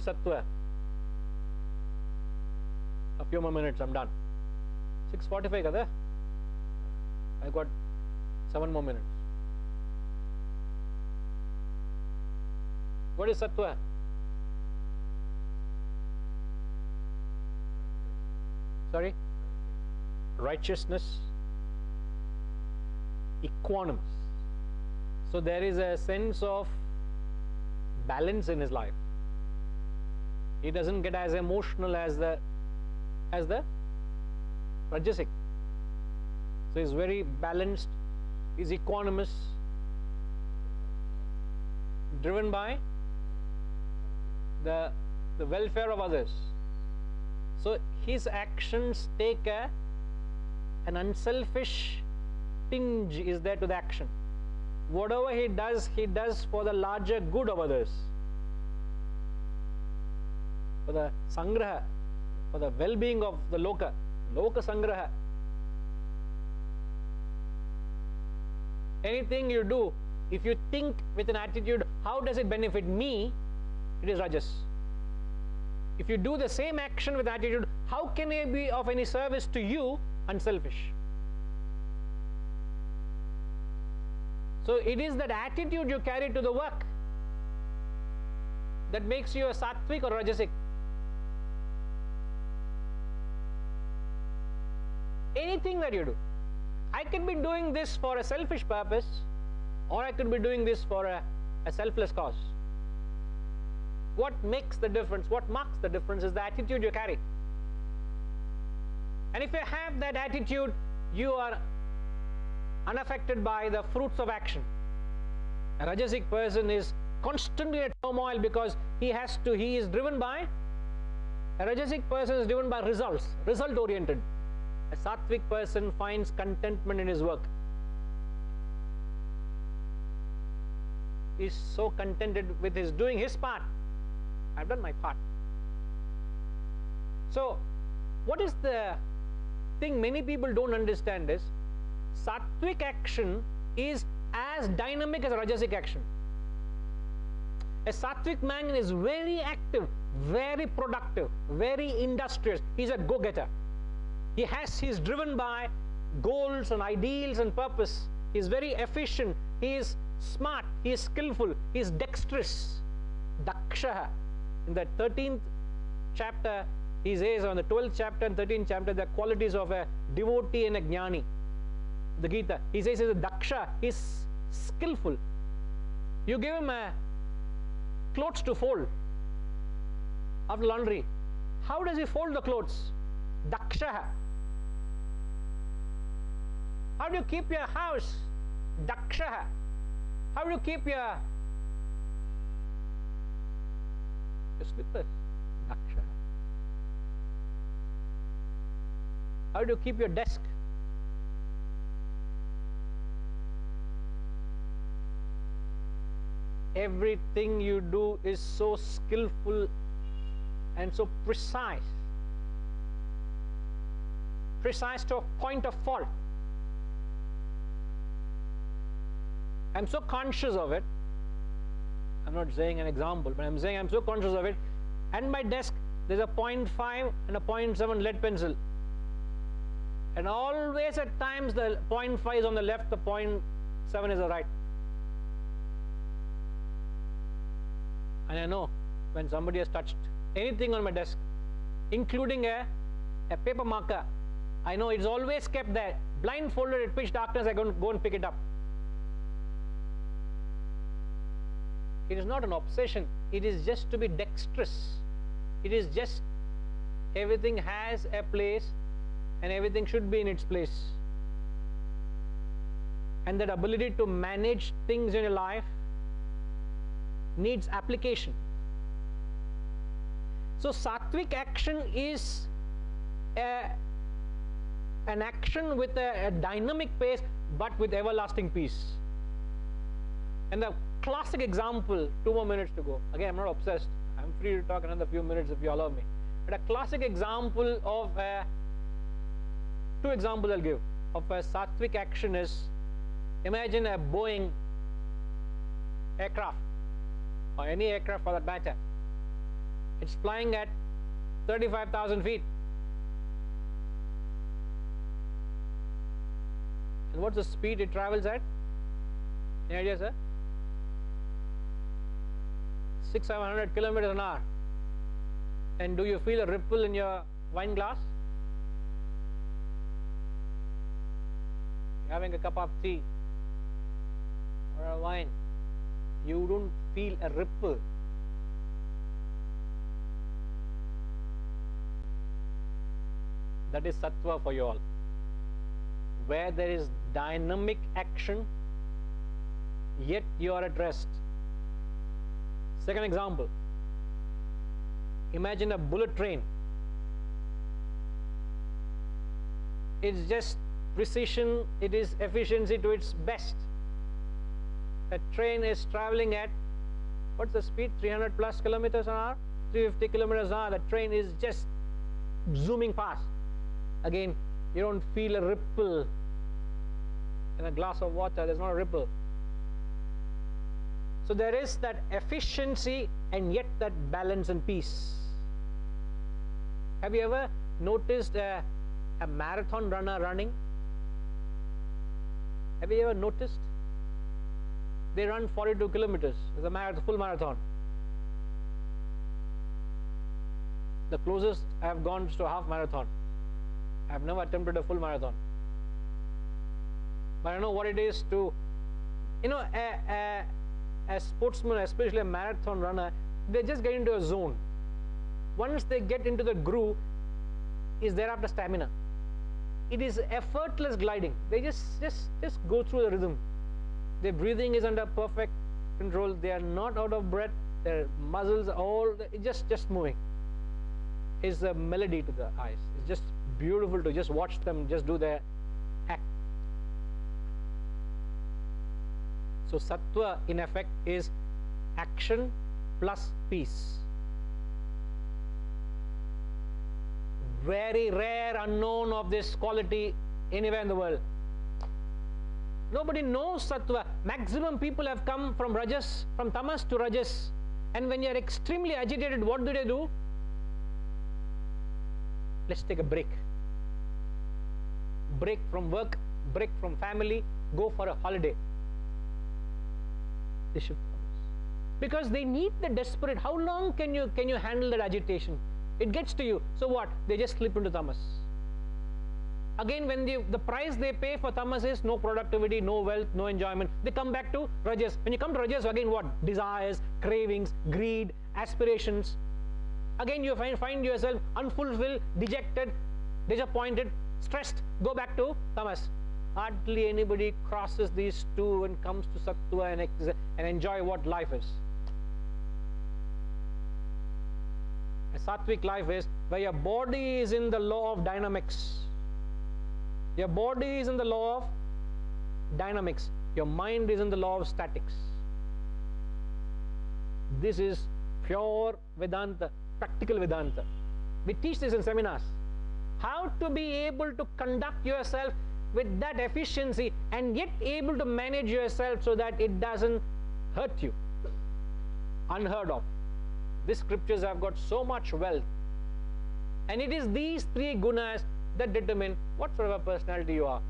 to Satva. A few more minutes, I'm done. 6:45 kada? I got 7 more minutes. What is Satva? Sorry? Righteousness, equanimous. So there is a sense of balance in his life. He doesn't get as emotional as the rajasic. So he's very balanced, he's equanimous, driven by the welfare of others. So his actions take an unselfish tinge is there to the action. Whatever he does for the larger good of others, for the sangraha, for the well-being of the loka sangraha. Anything you do, if you think with an attitude, how does it benefit me, it is rajas. If you do the same action with attitude, how can I be of any service to you, unselfish. So it is that attitude you carry to the work that makes you a sattvic or rajasic. Anything that you do, I can be doing this for a selfish purpose, or I could be doing this for a selfless cause. What makes the difference, what marks the difference is the attitude you carry. And if you have that attitude, you are unaffected by the fruits of action. A rajasic person is constantly in turmoil because he is driven by, a rajasic person is driven by results, result oriented. A sattvic person finds contentment in his work. He is so contented with his doing his part. I've done my part. So what is the thing many people don't understand is, sattvic action is as dynamic as rajasic action. A sattvic man is very active, very productive, very industrious. He's a go-getter. He's driven by goals and ideals and purpose. He's very efficient. He is smart. He is skillful. He is dexterous. Dakshaha. In the 13th chapter, he says, on the 12th chapter and 13th chapter, the qualities of a devotee and a jnani. The Gita, he says, he's a daksha. He's skillful. You give him clothes to fold after laundry. How does he fold the clothes? Dakshaha. How do you keep your house? Dakshaha. How do you keep your slippers? Dakshaha. How do you keep your desk? Everything you do is so skillful and so precise to a point of fault. I'm so conscious of it. I'm not saying an example, but I'm saying I'm so conscious of it. At my desk, there's a 0.5 and a 0.7 lead pencil. And always at times the 0.5 is on the left, the 0.7 is the right. And I know when somebody has touched anything on my desk, including a paper marker, I know it's always kept there, blindfolded at pitch darkness. I go and pick it up. It is not an obsession. It is just to be dexterous. It is just everything has a place and everything should be in its place. And that ability to manage things in your life needs application. So sattvic action is an action with a dynamic pace, but with everlasting peace. And the classic example, 2 more minutes to go. Again, I'm not obsessed. I'm free to talk another few minutes if you allow me. But a classic example of 2 examples I'll give of a sattvic action is, imagine a Boeing aircraft, or any aircraft for that matter. It's flying at 35,000 feet. And what's the speed it travels at? Any idea, sir? 600-700 kilometers an hour. And do you feel a ripple in your wine glass? You're having a cup of tea or a wine. You don't feel a ripple. That is Satva for you all. Where there is dynamic action, yet you are at rest. Second example. Imagine a bullet train. It's just precision, it is efficiency to its best. A train is traveling at, what's the speed? 300 plus kilometers an hour? 350 kilometers an hour. The train is just zooming past. Again, you don't feel a ripple in a glass of water. There's not a ripple. So there is that efficiency and yet that balance and peace. Have you ever noticed a marathon runner running? Have you ever noticed? They run 42 kilometers. It's a marathon, full marathon. The closest I have gone is to a half marathon. I have never attempted a full marathon. But I know what it is to, a sportsman, especially a marathon runner, they just get into a zone. Once they get into the groove, is thereafter stamina. It is effortless gliding. They just go through the rhythm. Their breathing is under perfect control. They are not out of breath. Their muscles are all just moving. It's a melody to the eyes. It's just beautiful to just watch them just do their act. So Sattva in effect is action plus peace. Very rare, unknown of this quality anywhere in the world. Nobody knows Sattva. Maximum people have come from Rajas, from Tamas to Rajas. And when you are extremely agitated, what do they do? Let's take a break. Break from work, break from family, go for a holiday. They shift because they need the desperate. How long can you handle that agitation? It gets to you. So what? They just slip into tamas. Again, when the price they pay for tamas is no productivity, no wealth, no enjoyment, they come back to rajas. When you come to rajas, again what? Desires, cravings, greed, aspirations. Again you find yourself unfulfilled, dejected, disappointed, stressed. Go back to tamas. Hardly anybody crosses these two and comes to sattva and enjoy what life is. A sattvic life is where your body is in the law of dynamics. Your body is in the law of dynamics. Your mind is in the law of statics. This is pure Vedanta, practical Vedanta. We teach this in seminars. How to be able to conduct yourself with that efficiency and yet able to manage yourself so that it doesn't hurt you. Unheard of. These scriptures have got so much wealth. And it is these three gunas that determine what sort of a personality you are.